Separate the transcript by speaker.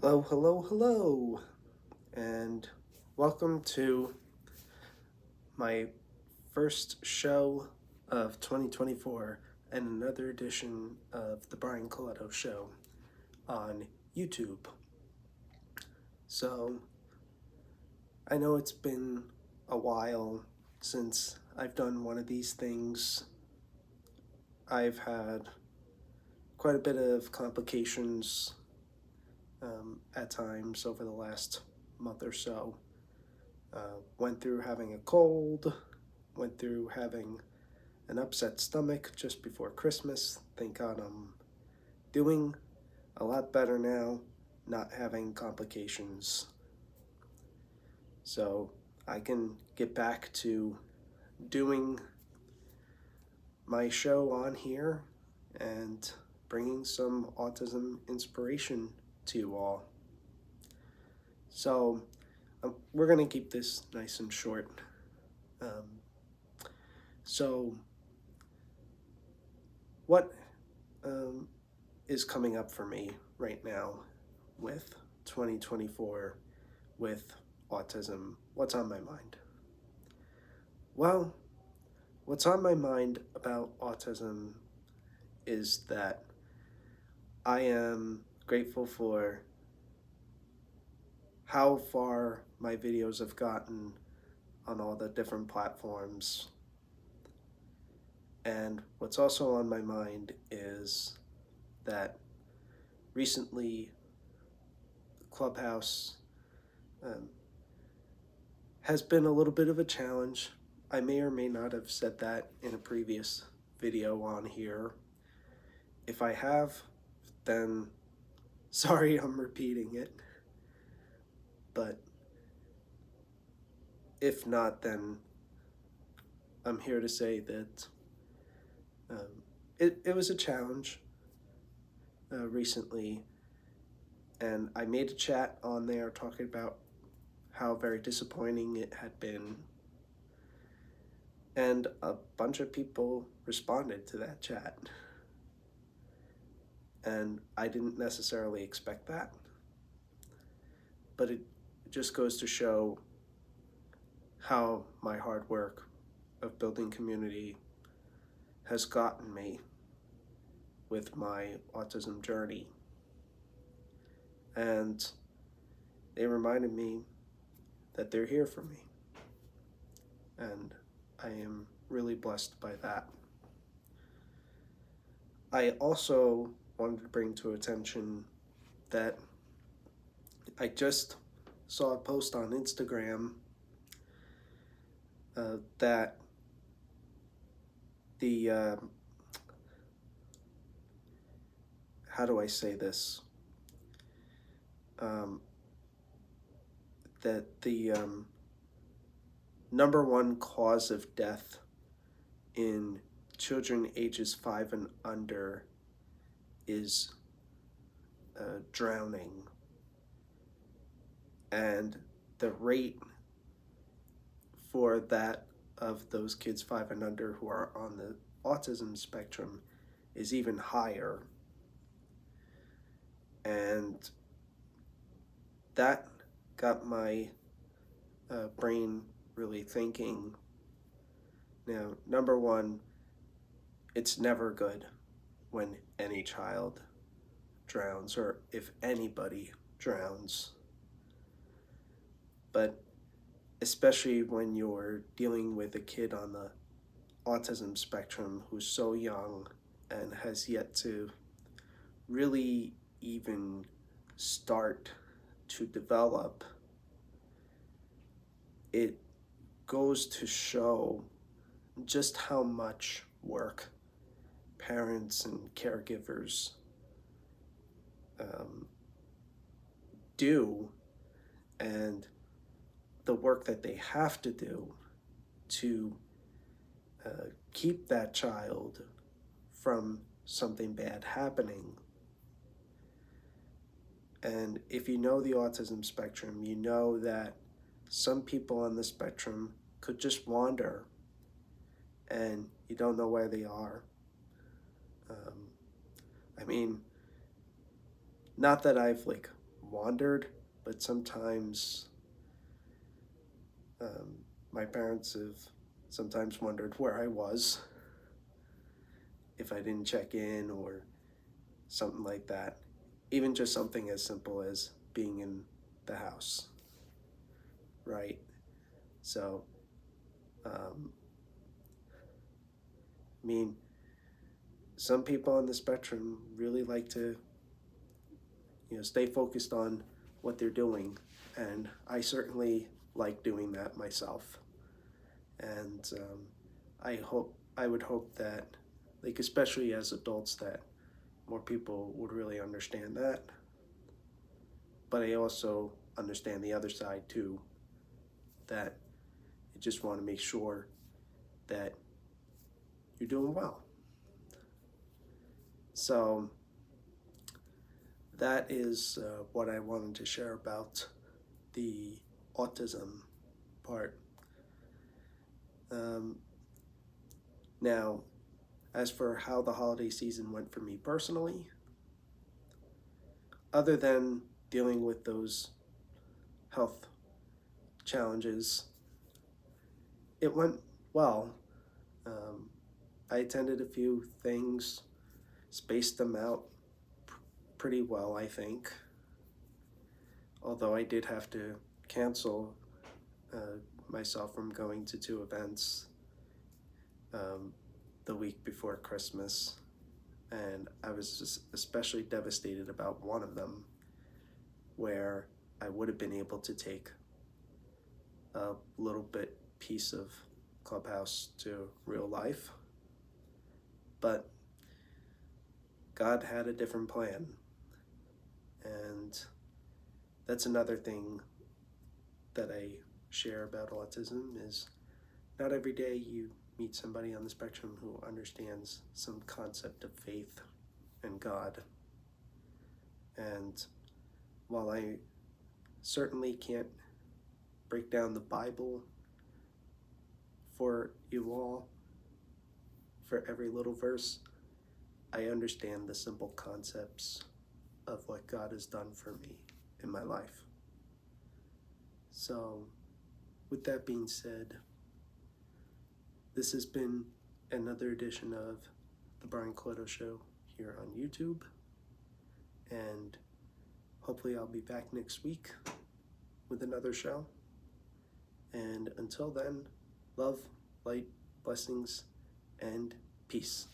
Speaker 1: Hello, hello, hello, and welcome to my first show of 2024 and another edition of the Colletto Show on YouTube. So, I know it's been a while since I've done one of these things. I've had quite a bit of complications at times over the last month or so. Went through having a cold, went through having an upset stomach just before Christmas. Thank God I'm doing a lot better now, not having complications. So I can get back to doing my show on here and bringing some autism inspiration to you all. So we're going to keep this nice and short. Um, so, what um, is coming up for me right now with 2024 with autism? What's on my mind? Well, what's on my mind about autism is that I am grateful for how far my videos have gotten on all the different platforms. And what's also on my mind is that recently Clubhouse um, has been a little bit of a challenge. I may or may not have said that in a previous video on here. If I have, then sorry I'm repeating it. But if not, then I'm here to say that it was a challenge recently. And I made a chat on there talking about how very disappointing it had been. And a bunch of people responded to that chat. And I didn't necessarily expect that. But it just goes to show how my hard work of building community has gotten me with my autism journey. And they reminded me that they're here for me. And I am really blessed by that. I also wanted to bring to attention that I just saw a post on Instagram that the how do I say this? That the number one cause of death in children ages 5 and under is drowning. And the rate for that of those kids 5 and under who are on the autism spectrum is even higher. And that got my brain really thinking. Now, number one, it's never good when any child drowns or if anybody drowns. But especially when you're dealing with a kid on the autism spectrum who's so young and has yet to really even start to develop, it goes to show just how much work parents and caregivers do, and the work that they have to do to keep that child from something bad happening. And if you know the autism spectrum, you know that some people on the spectrum could just wander and you don't know where they are. I mean, not that I've wandered, but sometimes um, my parents have sometimes wondered where I was if I didn't check in or something like that. Even just something as simple as being in the house, right? So, um, I mean, some people on the spectrum really like to, stay focused on what they're doing, and I certainly like doing that myself. And I would hope that, like, especially as adults, that more people would really understand that. But I also understand the other side too, that you just want to make sure that you're doing well. So that is what I wanted to share about the autism part. Um, Now, as for how the holiday season went for me personally, other than dealing with those health challenges, it went well. Um, I attended a few things, spaced them out pretty well, I think. Although I did have to cancel myself from going to two events um, the week before Christmas. And I was just especially devastated about one of them, where I would have been able to take a little bit piece of Clubhouse to real life. But God had a different plan. And that's another thing that I share about autism is not every day you meet somebody on the spectrum who understands some concept of faith and God. And while I certainly can't break down the Bible for you all, for every little verse, I understand the simple concepts of what God has done for me in my life. So, with that being said, this has been another edition of the Brian Colletto Show here on YouTube, and hopefully I'll be back next week with another show. And until then, love, light, blessings, and peace.